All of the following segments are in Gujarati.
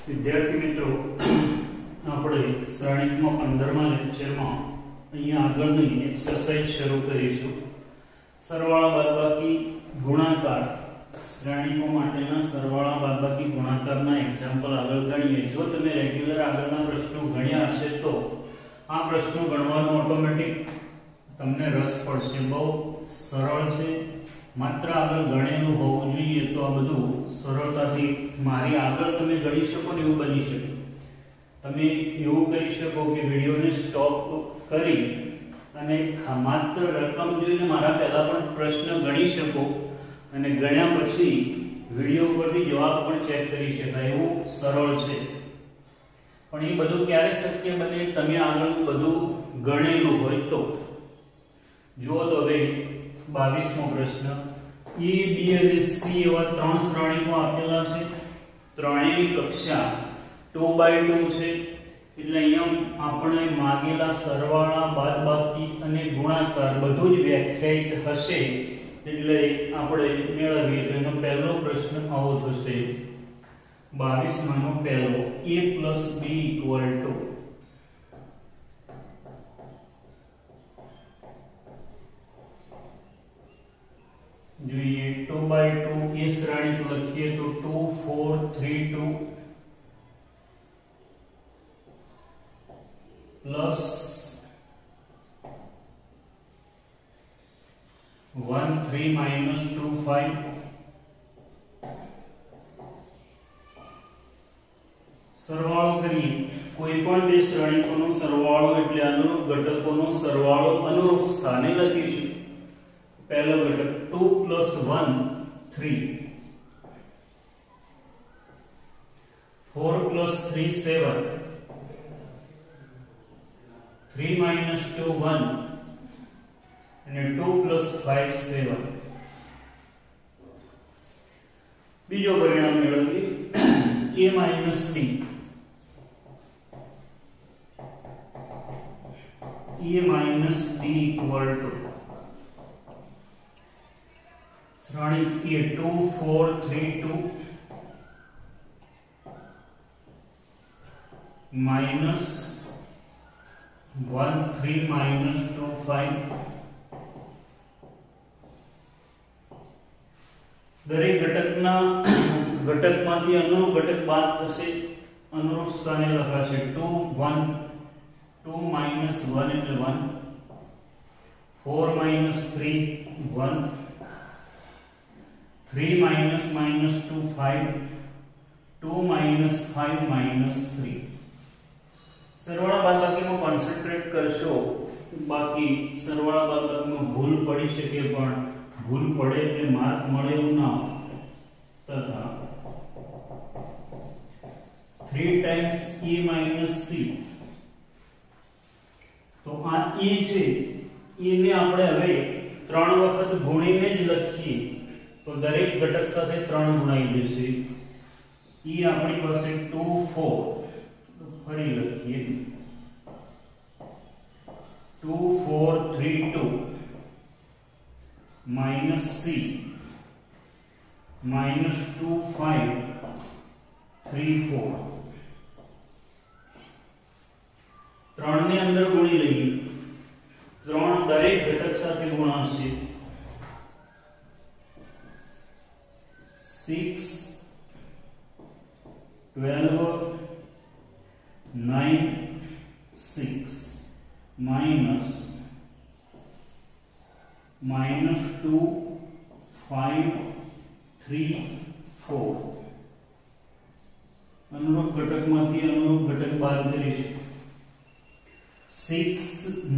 વિદ્યાર્થી મિત્રો, આપણે શ્રેણીકમાં 15મા લેક્ચરમાં અહીંયા આગળની એક્સરસાઇઝ શરૂ કરીશું. સરવાળા બાદબાકી ગુણાકાર શ્રેણીકો માટેના સરવાળા બાદબાકી ગુણાકારના એક્ઝામ્પલ આગળ ગણીએ. જો તમે રેગ્યુલર આગળના પ્રશ્નો ગણ્યા હશે તો આ પ્રશ્નો ગણવાનો ઓટોમેટિક તમને રસ પડશે. બહુ સરળ છે, માત્ર આગળ ગણેલું હોવું જોઈએ તો આ બધું સરળતાથી મારી આગળ તમે ગણી શકો ને એવું બની શકે. તમે એવું કરી શકો કે વિડિયોને સ્ટોપ કરી અને માત્ર રકમ જોઈને મારા પહેલા પણ પ્રશ્ન ગણી શકો અને ગણ્યા પછી વિડિયો પરથી જવાબ પણ ચેક કરી શકાય. એવું સરળ છે. પણ એ બધું ક્યારે શક્ય બને? તમે આગળ બધું ગણેલું હોય તો. જુઓ તો હવે 22મો પ્રશ્ન. A, B અને C એવા ત્રણ શ્રેણીકો આપેલા છે. ત્રણેયની કક્ષા 2/2 છે. એટલે અહીંયા આપણે માંગેલા સરવાળા બાદબાકી અને ગુણાકાર બધું જ વ્યાખ્યાયિત હશે. એટલે આપણે મેળવીએ તો એનો પહેલો પ્રશ્ન આવો થશે. 22માનો પહેલો A + B = જોઈએ 2/2 એ શ્રેણીક લખીએ તો 2 4 3 2 પ્લસ 1 3 minus 2 5 સરવાળો કરીએ. કોઈ પણ બે શ્રેણીકોનો સરવાળો એટલે અનુરૂપ ઘટકોનો સરવાળો અનુરૂપ સ્થાને લખીશું. પહેલો ઘટક 2 + 1 3 4 + 3 7 3 minus 2 1 અને 2 + 5 7. બીજો પરિણામ મેળવીએ. A - B. A - B = Shrenik A 2 4 3 2 minus 1 3 minus 2 5. દરેક ઘટકમાંથી અનુરૂપ ઘટક બાદ થશે. અનુરૂપ સ્થાને લખાશે 2 1 2 minus 1 એટલે 1 4 minus 3 1 3 minus 2 5 2 minus 5 minus 3. સરવાળા બાદબાકીમાં કોન્સન્ટ્રેટ કરશો. બાકી સરવાળા બાદબાકીમાં ભૂલ પડી શકે, પણ ભૂલ પડે એટલે માર્ક મળે એવું ના. તથા 3 times A - C. તો આ A છે, A ને આપણે હવે 3 વખત ગુણીને જ લખીએ તો દરેક ઘટક સાથે 3 ગુણાઈ જશે. E આપણી પાસે 2 4 ફરી લખીએ 2 4 3 2 minus C minus 2 5 3 4. 3 ને અંદર ગુણી લઈએ. 3 દરેક ઘટક સાથે ગુણાશે. 6 12 9 6 minus 2 5 3 4. અનુરૂપ ઘટકમાંથી અનુરૂપ ઘટક બાદ કરીશું. 6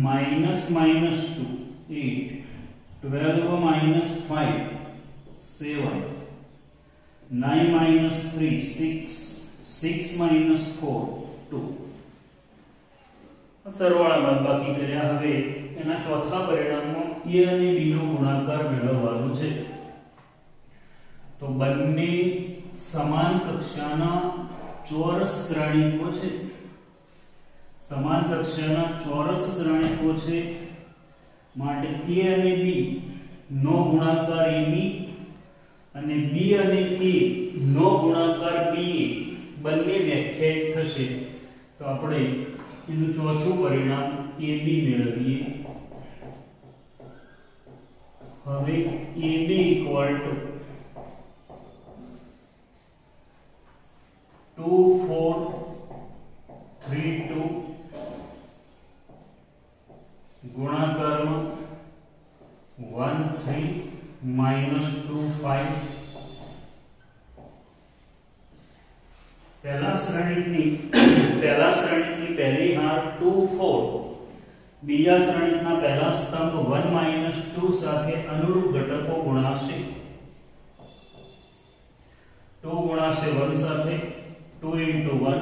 minus 2 8 12 minus 5 7 9 minus 3 6 6 minus 4 2. સરવાળા બાદબાકી કર્યા. હવે એના ચોથા પરિણામમાં A અને B નો ગુણાકાર મેળવવાનો છે. તો બંને સમાન કક્ષાના ચોરસ શ્રેણીકો છે. સમાન કક્ષાના ચોરસ શ્રેણીકો છે માટે A અને B નો ગુણાકાર AB અને B અને A નો ગુણાકાર BA બંને વ્યાખ્યાયિત થશે તો આપણે એનું ચોથું પરિણામ AB મેળવીએ. હવે AB equal to 2 4 3 2 ગુણાકારમાં 1 3 minus 2 5. पहला श्रेणिकनी पहली हार 2 4 बीजा श्रेणिकना पहला स्तंभ 1 minus 2 સાથે અનુરૂપ ઘટકો ગુણાશે. 2 ગુણાશે 1 સાથે 2 into 1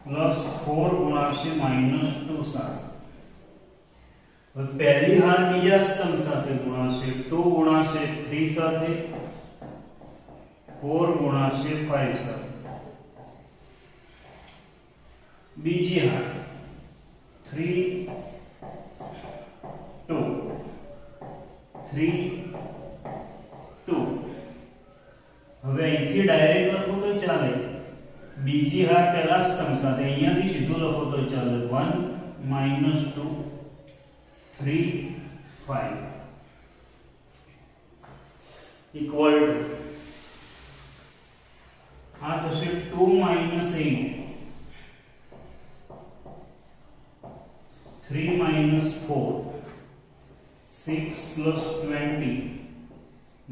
plus 4 ગુણાશે minus 2 સાથે. पहली हार बीजा स्तंभ साथे गुणाशे 2 गुणाशे 3 साथे 4 गुणाशे 5 साथे. बीजी हार 3 2 3 2. હવે અહીંથી ડાયરેક્ટ લખો તો ચાલે. બીજી હાર પહેલા સ્તંભ સાથે અહીંયાથી સીધું લખો તો ચાલે. 1 minus 2 3 5 equal to આ થશે 2 minus 8 3 minus 4 6 plus 20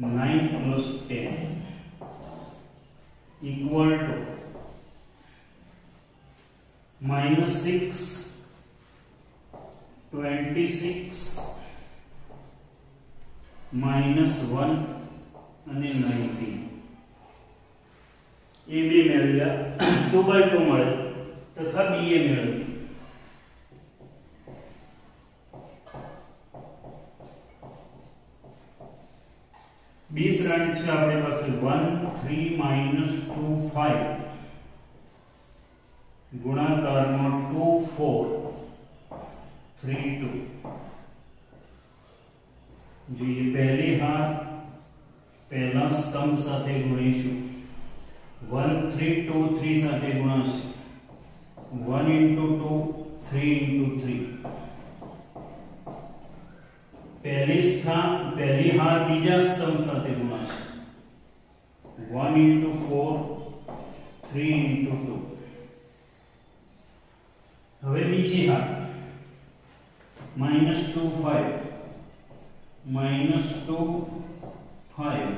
9 plus 10 equal to minus 6 26 minus 1 અને 19. AB મેળવ્યા 2/2 મળે તથા BA મેળવ્યું. B શ્રેણી છે આપણી પાસે 1 3 minus 2 5 ગુણાકારમાં 2 4 3 2. જોઈએ પહેલી હાર પહેલા સ્તંભ સાથે ગુણીશું. 1 3 2 3 સાથે ગુણાશે. 1 into 2 3 into 3. પહેલી હાર બીજા સ્તંભ સાથે ગુણાશે. 1 into 4 3 into 2. હવે બીજી હાર minus 2 5 minus 2 5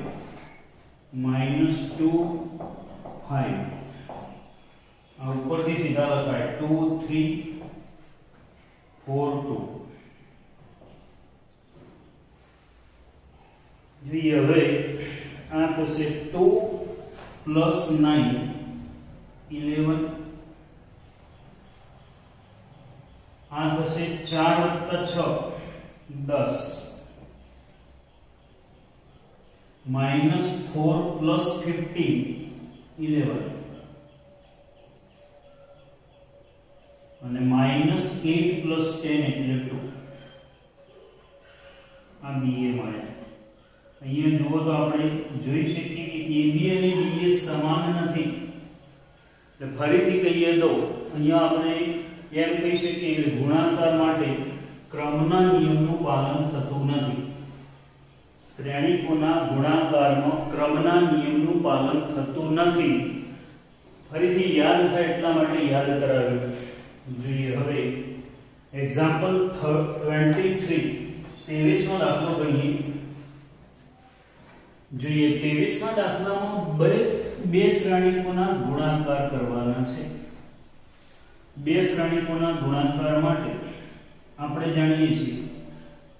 minus 2 5. આ ઉપરથી સીધા લખાય 2 3 4 2. જોઈએ હવે આ થશે 2 plus 9 11. આ થશે 4 + 6 10 minus 4 plus 15 11 અને minus 8 plus 10 એટલે 2. આ BA મળે. અહીંયા જુઓ તો આપણે જોઈ શકીએ કે AB અને BA સમાન નથી. એટલે ફરીથી કહીએ તો અહીંયા આપણે એમ કહી શકીએ કે ગુણાકાર માટે ક્રમના નિયમનું પાલન થતું નથી. શ્રેણીકોના ગુણાકારમાં ક્રમના નિયમનું પાલન થતું નથી. ફરીથી યાદ થાય એટલા માટે યાદ કરાવ્યું. જોઈએ હવે એક્ઝામ્પલ 23 23નો દાખલો ગણીએ. જોઈએ 23મા દાખલામાં બે શ્રેણીકોના ગુણાકાર કરવાના છે. બે શ્રેણીકોના ગુણાકાર માટે આપણે જાણીએ છીએ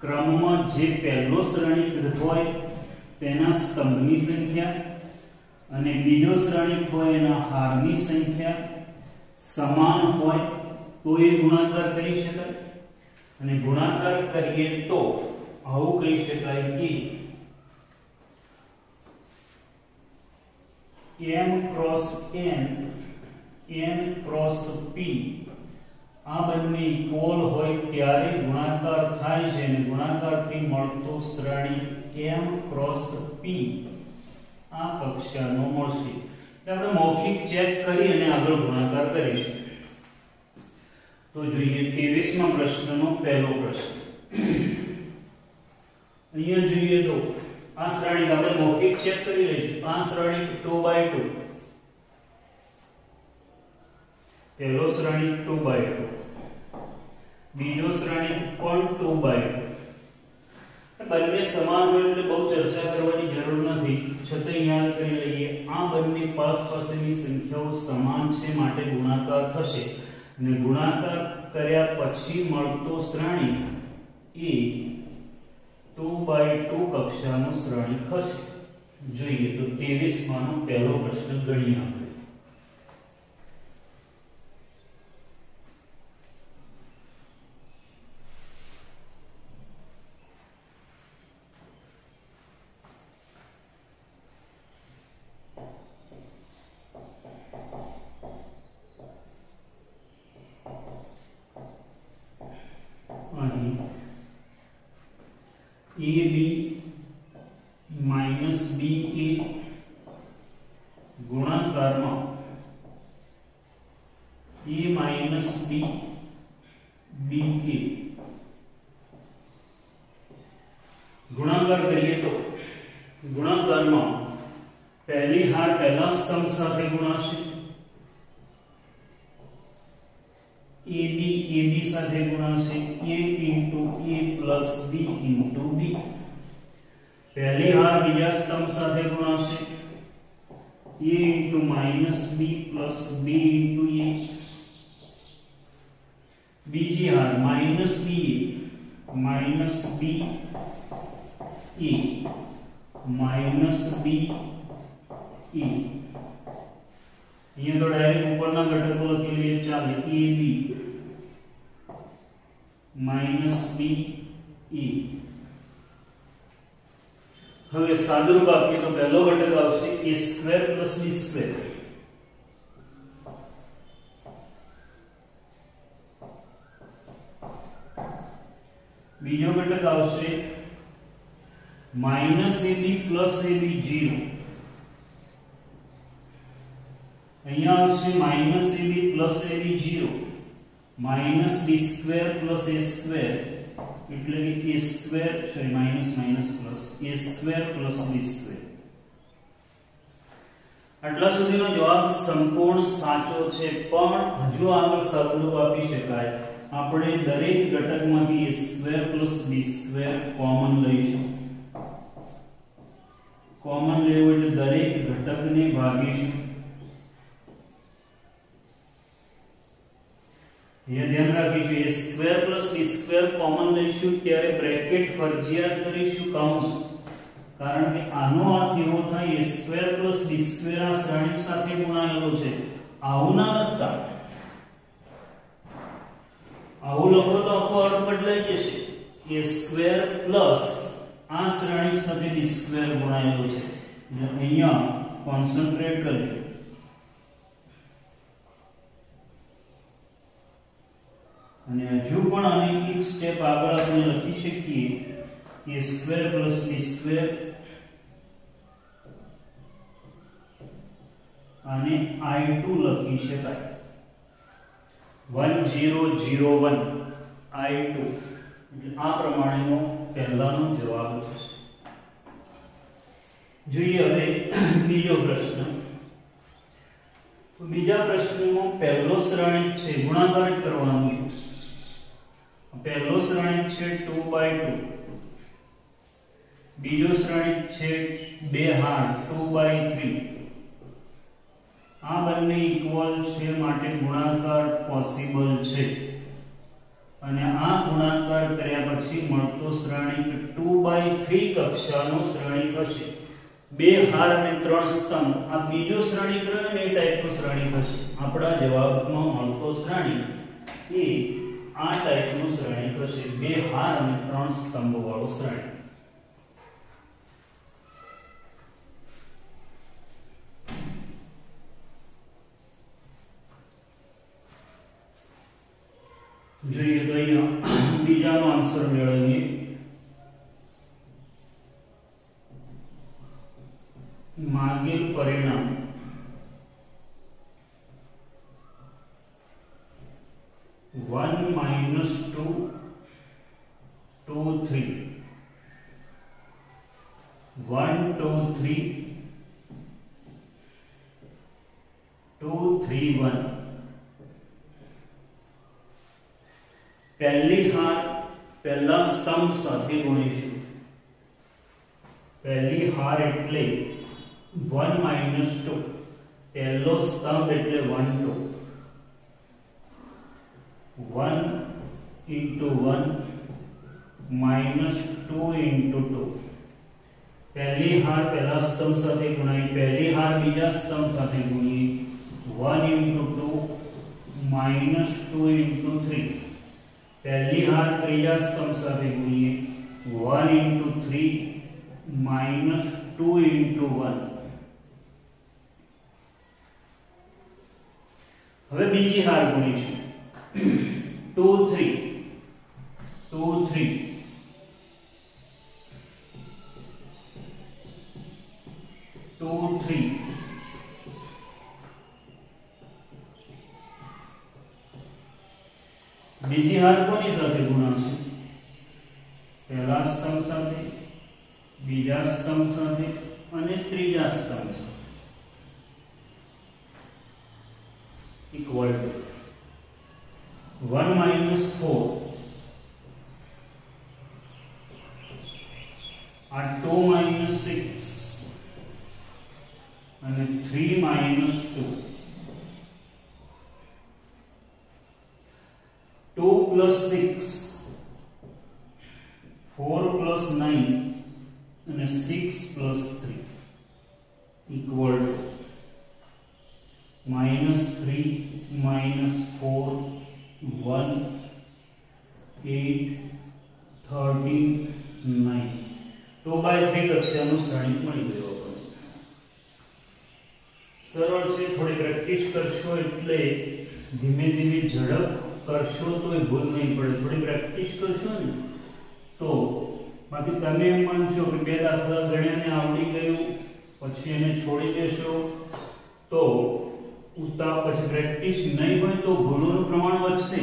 ક્રમમાં જે પહેલો શ્રેણીક હોય તેના સ્તંભની સંખ્યા અને બીજો શ્રેણીક હોય એના હારની સંખ્યા સમાન હોય તો એ ગુણાકાર કરી શકાય. અને ગુણાકાર કરીએ તો આવું કહી શકાય કે m cross n n cross p આ બંને ઇક્વલ હોય ત્યારે ગુણાકાર થાય છે. અને ગુણાકારથી મળતો શ્રેણી m cross p આ કક્ષાનો મળશે. એટલે આપણે મૌખિક ચેક કરી અને આગળ ગુણાકાર કરીશું. તો જોઈએ 23માં પ્રશ્નનો પહેલો પ્રશ્ન. અહીંયા જોઈએ તો આ શ્રેણી આપણે મૌખિક ચેક કરી લઈશું. આ શ્રેણી 2/2, પહેલો શ્રેણી 2/2, બીજો શ્રેણી પણ 2/2. બંને સમાન હોય એટલે બહુ ચર્ચા કરવાની જરૂર નથી, છતાં યાદ કરી લઈએ. આ બંને પાસની સંખ્યાઓ સમાન છે માટે ગુણાકાર થશે અને ગુણાકાર કર્યા પછી મળતો શ્રેણી એ 2/2 કક્ષાનો શ્રેણી થશે. જોઈએ તો 23 માંનો પહેલો પ્રશ્ન ગણીએ આપણે. AB minus BA ગુણાકારમાં A minus B BA ગુણાકાર કરીએ તો ગુણાકારમાં પહેલી હાર પહેલા સ્તંભ સાથે ગુણાશે, AB AB સાથે ગુણાશે, A into A plus B into B. પહેલી હાર બીજા સ્તંભ સાથે ગુણાશે, A into minus B plus B into A. બીજી હાર minus B minus B A minus B A. અહીંયા તો ડાયરેક્ટ ઉપરના ઘટકો લખી લઈએ ચાલે. AB minus B A. હવે સાદુરૂપ આપીએ તો પહેલો ઘટક આવશે A square plus B square. બીજો ઘટક આવશે minus AB plus AB 0. અહીંયા આવશે minus AB plus AB 0 minus B square plus A square એટલે કે A square sorry minus minus plus A square plus B square. આટલા સુધીનો જવાબ સંપૂર્ણ સાચો છે, પણ હજુ આગળ સાદુરૂપ આપી શકાય. આપણે દરેક ઘટકમાંથી A square plus B square common લઈશું. કોમન લેવું એટલે દરેક ઘટકને ભાગીશું. ये ध्यान રાખીશું. A square plus B square common લઈશું ત્યારે બ્રેકેટ ફરજિયાત કરીશું કૌંસ, કારણ કે આનો અર્થ એવો થાય A square plus B square આ શ્રેણી સાથે ગુણાયેલો છે. આવું ના લખતા, આવું લખો તો આખો અર્થ બદલાઈ જશે. A square plus આ શ્રેણી સાથે B square ગુણાયેલો છે. અહીંયા કોન્સન્ટ્રેટ કરજો. અને હજુ પણ આને એક સ્ટેપ આગળ આપણે લખી શકીએ A square plus B square અને I2 લખી શકાય 1001 I2. એટલે આ પ્રમાણેનો પહેલાનો જવાબ થશે. જોઈએ હવે બીજો પ્રશ્ન. તો બીજા પ્રશ્નમાં પહેલો શ્રેણિક છે, ગુણાકાર જ કરવાનો છે. પહેલો શ્રેણિક છે 2/2, બીજો શ્રેણિક છે બે હાર 2/3. આ બંને ઇક્વલ છે માટે ગુણાકાર પોસિબલ છે, અને આ ગુણાકાર કર્યા પછી મળતો શ્રેણિક 2/3 કક્ષાનો શ્રેણિક હશે. બે હાર અને ત્રણ સ્તંભ આ બીજો શ્રેણિક રહ્યો ને એ ટાઈપનો શ્રેણિક હશે. આપણા જવાબમાં મળતો શ્રેણિક એ આ ટાઈપનું શ્રેણિક હશે. બે હાર અને ત્રણ સ્તંભ વાળો શ્રેણિક. જોઈએ તો અહીંયા બીજાનો આન્સર મેળવીએ 1 2 3 2 3 1 पहली हार पहला स्तंभ साथे गुणीशु पहली हार એટલે 1 - 2 પહેલો સ્તંભ એટલે 1 2 1 into 1 minus 2 into 2 पहली हार पहला स्तंभ साथे गुणाई पहली हार बीजा स्तंभ साथे गुणीए 1 into 2 minus 2 into 3 पहली हार त्रीजा स्तंभ साथे गुणीए 1 into 3 minus 2 into 1 હવે બીજી હાર ગુણીશું 2 3 2 3 2 3 બીજી હાર કોની સાથે ગુણાશે પહેલા સ્તંભ સાથે બીજા સ્તંભ સાથે અને ત્રીજા સ્તંભ સાથે equal to 1 minus 4 and 2 minus 6 and 3 minus 2 2 plus 6 4 plus 9 and 6 plus 3 equal to minus 3 minus 4 1 8 13 9 2/3 કક્ષાનું શ્રેણિક મળી ગયો આપણને સરળ છે થોડી પ્રેક્ટિસ કરશો એટલે ધીમે ધીમે ઝડપ કરશો તો એ ભૂલ નહીં પડે થોડી પ્રેક્ટિસ કરશો ને તો બાકી તમે એમ માનશો કે બે દાખલા ગણ્યાને આવડી ગયું પછી એને છોડી દેશો તો પછી પ્રેક્ટિસ નહીં હોય તો ભૂલોનું પ્રમાણ વધશે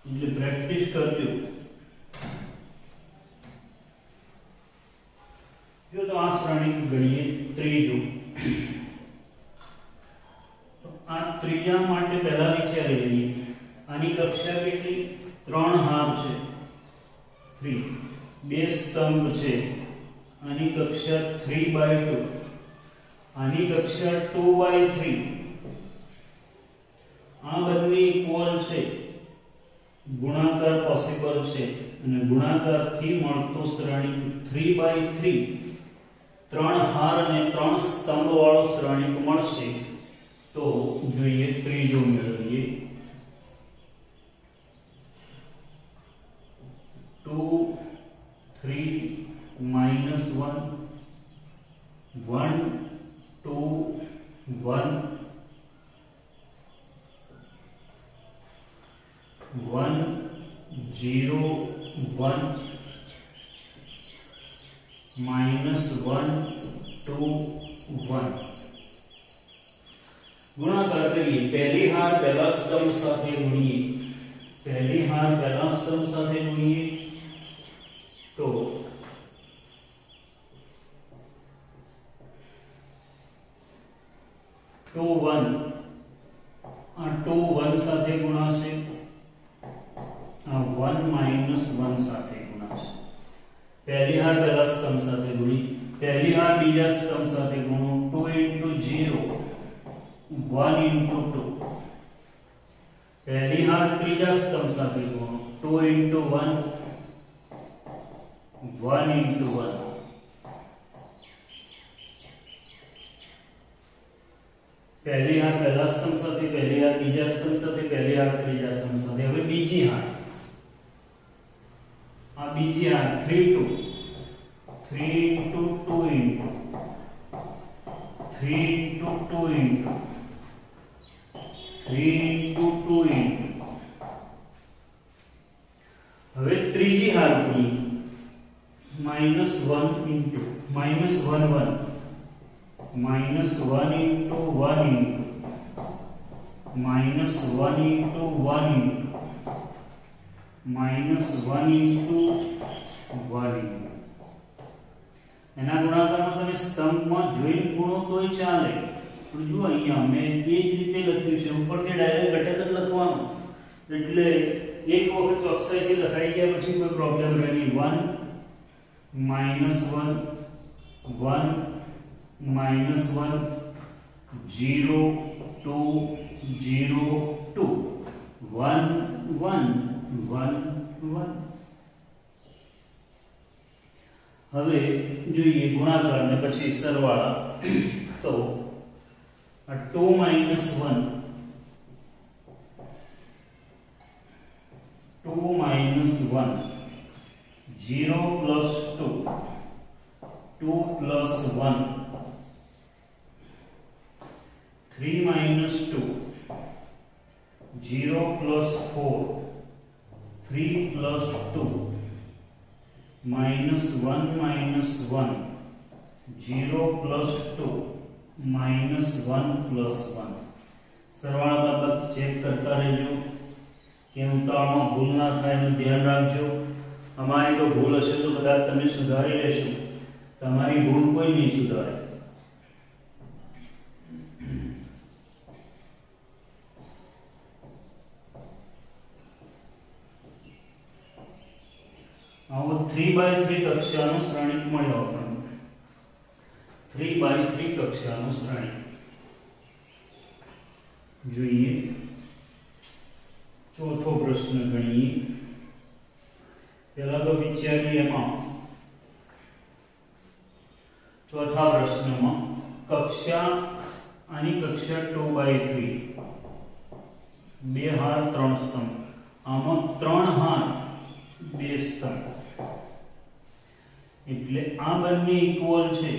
એટલે પ્રેક્ટિસ કરજો જો તો આ શ્રેણિક ગણીએ ત્રીજું તો આ ત્રીજા માટે પહેલા વિચારી લઈએ આની કક્ષા કેટલી 3 હાર છે 3 બે સ્તંભ છે આની કક્ષા 3/2 આની કક્ષા 2/3 આ બંને ઇક્વલ છે ગુણાકાર પોસિબલ છે અને ગુણાકારથી મળતો શ્રેણિક 3/3 ત્રણ હાર અને ત્રણ સ્તંભ વાળો શ્રેણિક મળશે તો જોઈએ ત્રીજો મેળવીએ 2 3 minus 1 1 2 1 1 0 1 minus 1 2 1 गुणाकार करिए पहली हार पहला स्तंभ साथे गुणिए पहली हार पहला स्तंभ साथे गुणिए तो 2 1 આ 2 1 સાથે ગુણાશે આ 1 minus 1 સાથે ગુણાશે पहली हार पहला स्तंभ साथे गुणी पहली हार बीजा स्तंभ साथे गुणो 2 into 0 1 into 2 पहली हार त्रीजा स्तंभ साथे गुणो 2 into 1 1 into 1 पहली हार पहला स्तंभ साथे पहली हार बीजा स्तंभ साथे पहली हार त्रीजा स्तंभ साथे હવે બીજી हार आ बीजी हार 3 2 3 into 2 into 3 into 2 into 3 into 2 into હવે ત્રીજી હાર ગણી -1 into -1 1 -1 into 1 into -1 into 1 into -1 into 1 into એના ગુણાકારમાં તમે સ્તંભમાં જોઈને ગુણો તોય ચાલે, પણ જો અહીંયા મેં એ જ રીતે લખ્યું છે, ઉપરથી ડાયરેક્ટ ઘટક જ લખવાનું, એટલે એક વખત ચોકસાઈથી લખાઈ ગયા પછી કોઈ પ્રોબ્લેમ રહે નહીં. 1 -1 1 -1 0 2 0 2 1 1 1 1. હવે જોઈએ ગુણાકાર ને પછી સરવાળા. તો 2 - 1 2 - 1 0 + 2 2 + 1 3 - 2 0 + 4 3 + 2 -1 - 1 0 + 2 -1 + 1. સરવાળા બાબત ચેક કરતા રહેજો કે ઉતાવળમાં ભૂલ ના થાય એનું ધ્યાન રાખજો. અમારી તો ભૂલ હશે તો કદાચ તમે સુધારી લેશો, તમારી ભૂલ કોઈ નહીં સુધારે. આવો 3/3 કક્ષાનો શ્રેણિક મળ્યો આપણને. 3/3 કક્ષાનો શ્રેણિક જોઈએ. ચોથો પ્રશ્ન ગણીએ. પહેલા તો વિચારીએ એમાં ચોથા પ્રશ્નમાં કક્ષા આની કક્ષા 2/3 બે હાર 3 સ્તંભ, આમાં 3 હાર 2 સ્તંભ, એટલે આ બંને ઇક્વલ છે.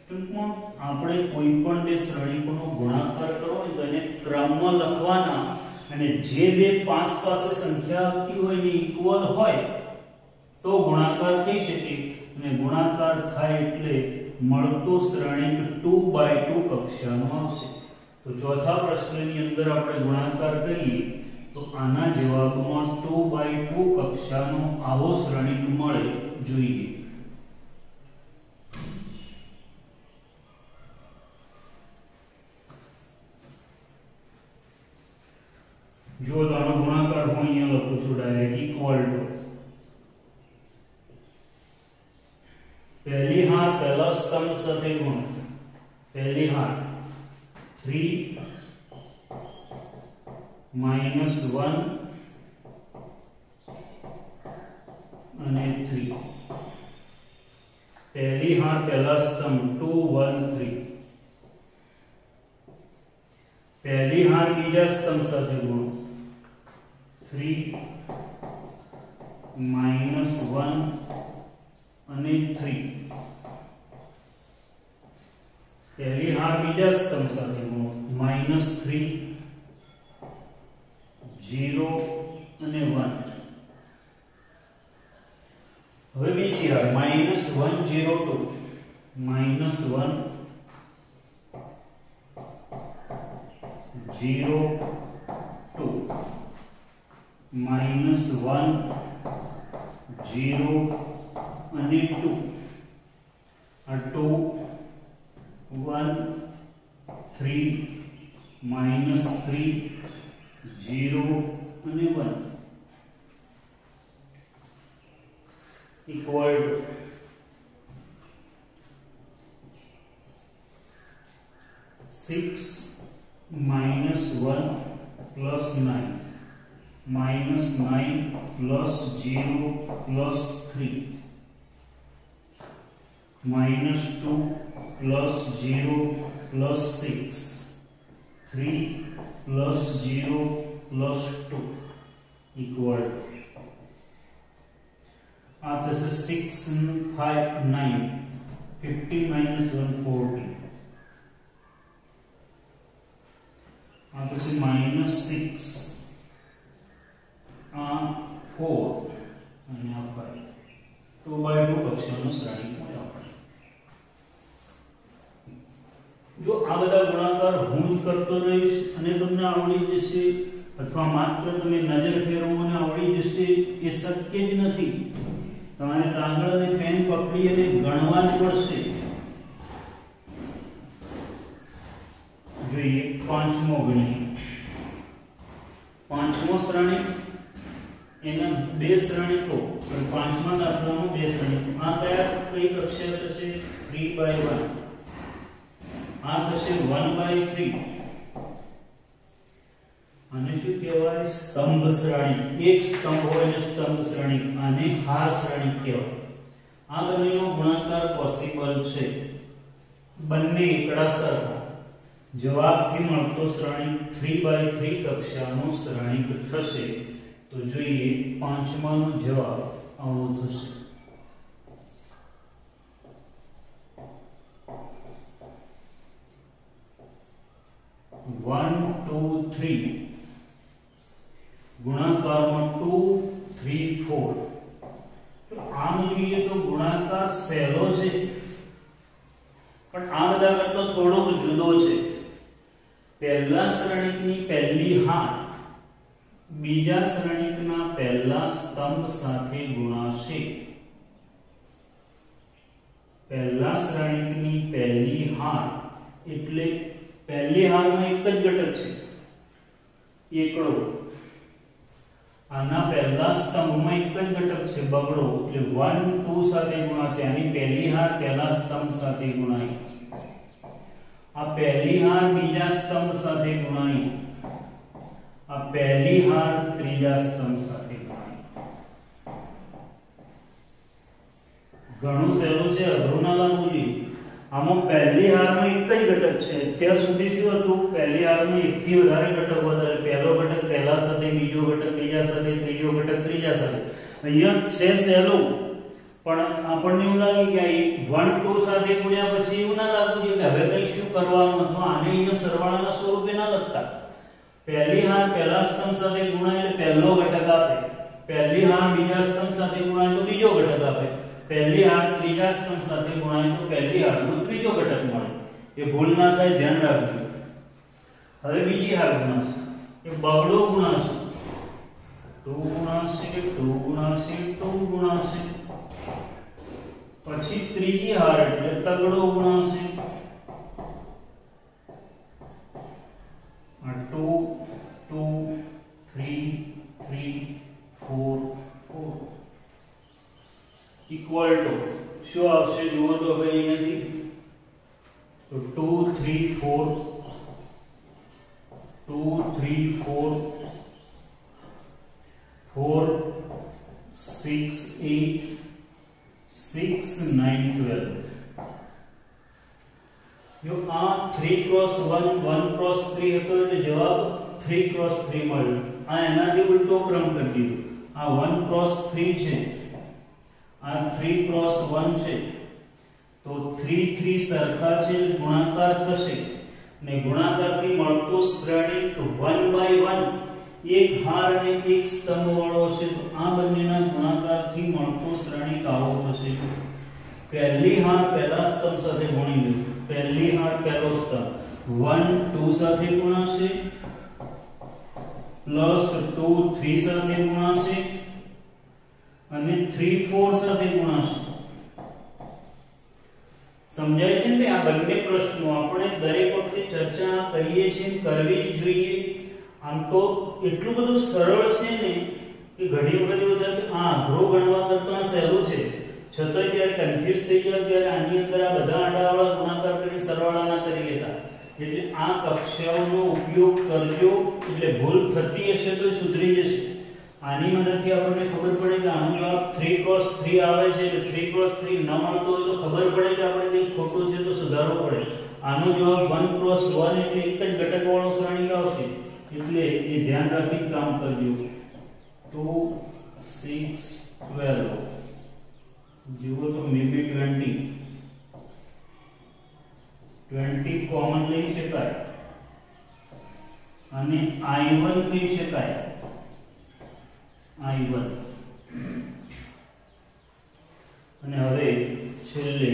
ટૂંકમાં આપણે કોઈ પણ બે શ્રેણિકોનો ગુણાકાર કરવો હોય તો એને ક્રમમાં લખવાના, અને જે બે પાસ પાસે સંખ્યા આવતી હોય ને ઇક્વલ હોય તો ગુણાકાર થઈ શકે, અને ગુણાકાર થાય એટલે મળતો શ્રેણિક 2/2 કક્ષાનો આવશે. તો ચોથા પ્રશ્નની અંદર આપણે ગુણાકાર કરીએ તો આના જવાબમાં 2/2 કક્ષાનો આવો શ્રેણિક મળે જોઈએ. જો આનો ગુણાકાર હું અહીંયા લખું છું ડાયરેક્ટ ઇક્વલ ટુ પહેલી હાર પહેલા સ્તંભ સાથે ગુણ. પહેલી હાર 3 - 1 અને 3. પહેલી હાર પહેલા સ્તંભ 2 1 3. પહેલી હાર બીજા સ્તંભ સાથે ગુણ 3 - 1 અને 3. પહેલી હાર બીજા સ્તંભ સાથે ગુણો -3 0 અને 1. હવે બીજી હાર -1 0 2 -1 0 2 -1 0 અને 2. આ 2 1 3 -3 0 અને 1 equal to 6 - 1 + 9 -9 + 0 + 3 -2 + 0 + 6 3 + 0 + 2 equal આ થશે 6 5 9 50 - 1 40. આ થશે -6 આ 4 અને આ 5. 2/2 કક્ષાનો શ્રેણિક મળ્યો આપણે. જો આ બધા ગુણાકાર હું જ કરતો રહીશ અને તમને આવડી જશે, અથવા માત્ર તમે નજર ફેરવો અને આવડી જશે, એ શક્ય જ નથી. તમારે કાગળ અને પેન પકડી અને ગણવાનું પડશે. જોઈએ પાંચમો ગણીએ. પાંચમો શ્રેણી એના બે શ્રેણીકો અને પાંચમા દાખલામાં બે શ્રેણી. આ કઈ કક્ષા થશે? 3/1. આ થશે 1/3. આને શું કહેવાય? સ્તંભ શ્રેણી. એક સ્તંભ હોય ને સ્તંભ શ્રેણી, આને હાર શ્રેણી કહેવાય. આ બંનેનો ગુણાકાર પોસિબલ છે. બંને એકડા સરખા. જવાબથી મળતો શ્રેણી 3/3 કક્ષાનો શ્રેણીક થશે. તો જોઈએ પાંચમાનો જવાબ આવો થશે. 1 2 3 ગુણાકારમાં 2 3 4. તો આમ જોઈએ તો ગુણાકાર સહેલો છે, પણ આ બધા કરતા થોડોક જુદો છે. પહેલા શ્રેણીકની પહેલી હાર બીજા શ્રેણીકના પહેલા સ્તંભ સાથે ગુણાશે. પહેલા શ્રેણીકની પહેલી હાર એટલે પહેલી હારમાં એક જ ઘટક છે, એકડો. આના પહેલા સ્તંભમાં એક જ ઘટક છે, બગડો. એટલે 1 2 સાથે ગુણાશે. આની પહેલી હાર પહેલા સ્તંભ સાથે ગુણાય. આ પહેલી હાર બીજા સ્તંભ સાથે ગુણાય. આ પહેલી હાર ત્રીજા સ્તંભ સાથે ગુણાય. ઘણું સહેલું છે, અઘરું ના લાગવું જોઈએ. આમાં પહેલી હારમાં એક જ ઘટક છે. અત્યાર સુધી શું હતું? પહેલી હારમાં એકથી વધારે ઘટકો હતા. પહેલો ઘટક પહેલા સાથે, બીજો ઘટક બીજા સાથે, ત્રીજો ઘટક ત્રીજા સાથે. અહીંયા છે સહેલું, પણ આપણને એવું લાગે કે 1 2 સાથે ગુણ્યા પછી એવું ના લાગવું જોઈએ કે હવે કઈ શું કરવાનું, અથવા આને અહીંયા સરવાળાના સ્વરૂપે ના લખતા. પહેલી હાર પહેલા સ્તંભ સાથે ગુણાય એટલે પહેલો ઘટક આપે. પહેલી હાર બીજા સ્તંભ સાથે ગુણાય તો બીજો ઘટક આપે. પહેલી હાર ત્રીજા સ્તંભ સાથે ગુણાય તો પહેલી હારનો ત્રીજો ઘટક મળે. એ ભૂલ ના થાય, ધ્યાન રાખજો. હવે બીજી હાર ગુણાશે, એ બગડો ગુણાશે. 2 ગુણાશે 2 ગુણાશે 2 ગુણાશે. પછી ત્રીજી હાર એટલે તગડો ગુણાશે. 2 2 3 3 4 4 ઇક્વલ ટુ શું આવશે? જુઓ તો હવે અહીંયાથી તો 2 3 4 2 3 4 4 6 8 6 9 12. જો આ 3 ક્રોસ 1 1 ક્રોસ 3 હતો એટલે જવાબ 3 ક્રોસ 3 મળ્યો. આ એનાથી ઉલટો ક્રમ કરી દીધો. આ 1 ક્રોસ 3 છે, આ 3 ક્રોસ 1 છે. તો 3 3 સરખા છે, ગુણાકાર થશે. ને ગુણાકારથી મળતો શ્રેણીક 1/1 એક હાર અને એક સ્તંભ વાળો છે. તો આ બંનેના ગુણાકારથી મળતો શ્રેણીક આવો થશે. પહેલી હાર પહેલા સ્તંભ સાથે ગુણી લો. પહેલી હાર પહેલો સ્તંભ 1 2 સાથે ગુણાશે, પ્લસ 2 3 સાથે ગુણાશે અને 3 4 સાથે ગુણાશે. સમજાય છે ને? આ બંને પ્રશ્નો આપણે દરેક વખતે ચર્ચા કરીએ છીએ, કરવી જ જોઈએ. આમ તો એટલું બધું સરળ છે ને કે ઘણી વખત એવું થાય કે આ અઘરો ગણવા કરતા સહેલું છે, છતાંય ત્યારે કન્ફ્યુઝ થઈ જાય. ત્યારે આની અંદર આ બધા આડાવાળા ગુણાકાર કરી સરવાળા ના કરી લેતા. એટલે આ કક્ષાઓનો ઉપયોગ કરજો. એટલે ભૂલ થતી હશે તો સુધરી જશે. આની મદદથી આપણને ખબર પડે કે આનો જવાબ 3 ક્રોસ 3 આવે છે. એટલે 3 ક્રોસ 3 ન મળતો હોય તો ખબર પડે કે આપણે કંઈક ખોટું છે તો સુધારવો પડે. આનો જવાબ 1 ક્રોસ 1 એટલે એક જ ઘટક વાળો શ્રેણીક આવશે. એટલે એ ધ્યાન રાખી કામ કરજો. 2 6 12 જુઓ તો maybe 20 કોમન લઈ શકાય અને I1 કહી શકાય. I1 અને હવે છેલ્લે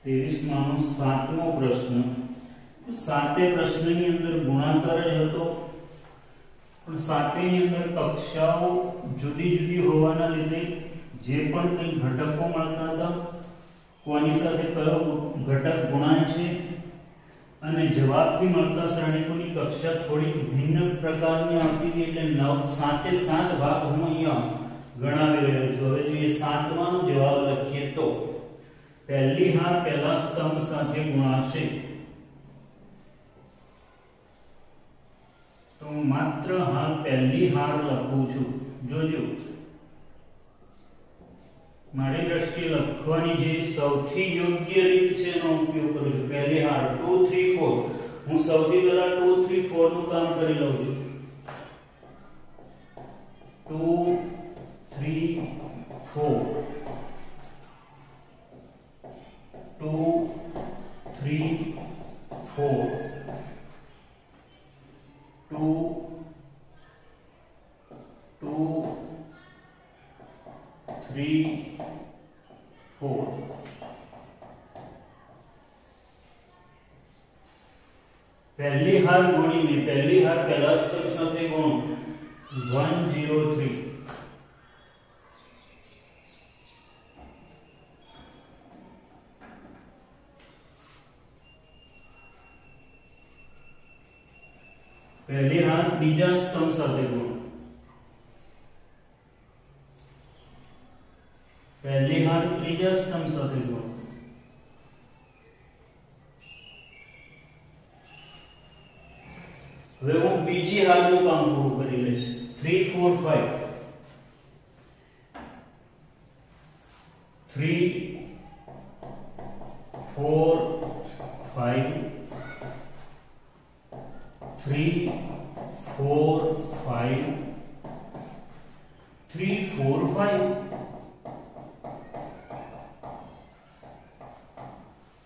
23 માનો 7મો પ્રશ્ન. સાતે પ્રશ્નની અંદર ગુણાકાર જ હતો, પણ સાતેની અંદર કક્ષાઓ જુદી જુદી હોવાના લીધે જે પણ કંઈ ઘટકો મળતા હતા કોની સાથે કયો ઘટક ગુણાય છે અને જવાબથી મળતા શ્રેણીકોની કક્ષા થોડી ભિન્ન પ્રકારની આવતી હતી એટલે 9 સાથે 7 ભાગ હું અહીંયા ગણાવી રહ્યો છું। હવે જોઈએ 7માનો જવાબ લખીએ તો પહેલી હાર પહેલા સ્તંભ સાથે ગુણાશે તો માત્ર હાલ પહેલી હાર લખું છું। જોજો મારી દ્રષ્ટિએ લખવાની જે સૌથી યોગ્ય રીત છે એનો ઉપયોગ કરું છું। પહેલી હાર 2 3 4 હું સૌથી પહેલા 2 3 4 નું કામ કરી લઉં છું। 2 3 4 2 3 4 2 2 3 4 पहली हार गुणी में पहली हार पहला स्तर साथे गुणो 103 पहली हार बीजा स्तंभ साथे गुणो पहली हार त्रीजा स्तंभ साथे गुणो હવે હું બીજી હારનું કામ પૂરું કરી લઈશ 3 4 5 3 4 5 3 4 5 3 4 5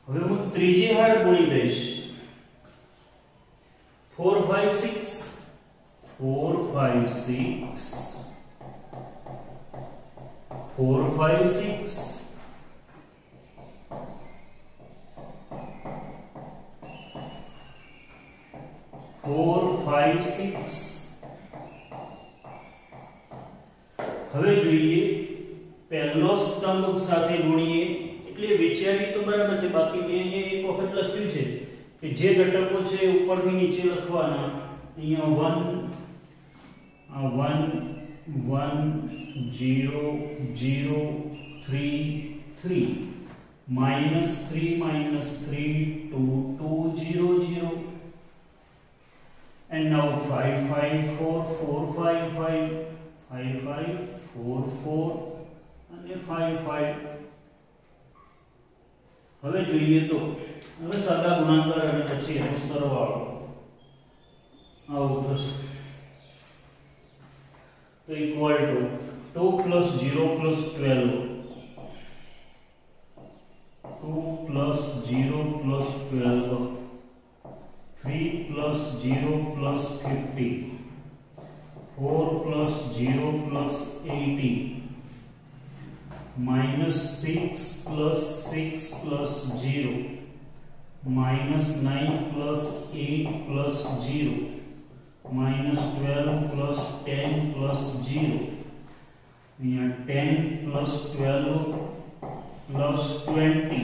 હવે હું ત્રીજી હાર ગુણી દઈશ 4 5 6 4 5 6 4 5 6 4 5 6 હવે જોઈએ પહેલો સ્તંભ સાથે ગુણીએ એટલે વિચારી તો બરાબર છે બાકી મેં એક વખત લખ્યું છે કે જે ઘટકો છે ઉપરથી નીચે લખવાના અહીંયા 1 1 0 0 3 3 -3 -3 2 2 0 0 and now 5 5 4 4 5 5 5 5 4 4 અને 5 5 હવે જોઈએ તો હવે સાદા ગુણાકાર અને પછી એનો સરવાળો આવો થશે તો ઇક્વલ ટુ 2 + 0 + 12 2 + 0 + 12 3 + 0 + 50 4 + 0 + 80 -6 + 6 + 0 -9 + 8 + 0 -12 + 10 + 0 અહીંયા 10 + 12 + 20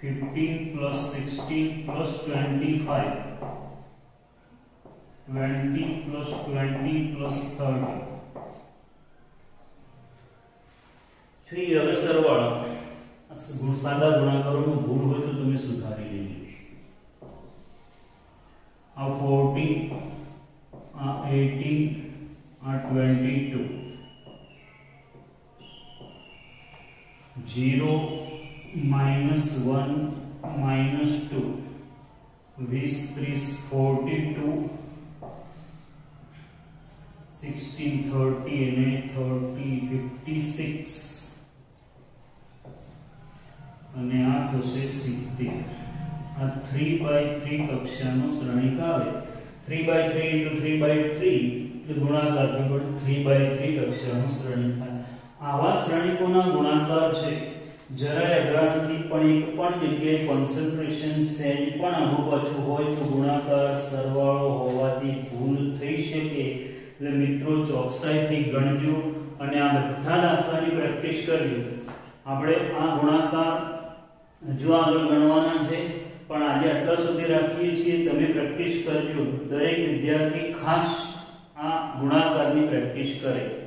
15 + 16 + 25 20 + 20 + 30 જોઈએ હવે સરવાળો સાદા ગુણાકારોનો ભૂલ હોય તો તમે સુધારી લેજો આ 14 આ 18 આ 22 0 -1 -2 20 30 42 16 30 and 30 56 અને આ થશે 70 આ 3/3 કક્ષાનો શ્રેણિક આવે 3/3 * 3/3 એટલે ગુણાકાર પણ 3/3 કક્ષાનો શ્રેણિક થાય આવા શ્રેણિકોના ગુણાકાર છે જરાય અઘરા નથી પણ એક પણ જગ્યાએ કોન્સન્ટ્રેશન સેલ પણ આનો પાછું હોય તો ગુણાકાર સરવાળો હોવાથી ભૂલ થઈ શકે એટલે મિત્રો ચોકસાઈથી ગણજો અને આ બધા દાખલાની પ્રેક્ટિસ કરજો આપણે આ ગુણાકાર હજુ આગળ ગણવાના છે, પણ આજે આટલા સુધી રાખીએ છીએ. તમે પ્રેક્ટિસ કરજો. દરેક વિદ્યાર્થી ખાસ આ ગુણાકારની પ્રેક્ટિસ કરે.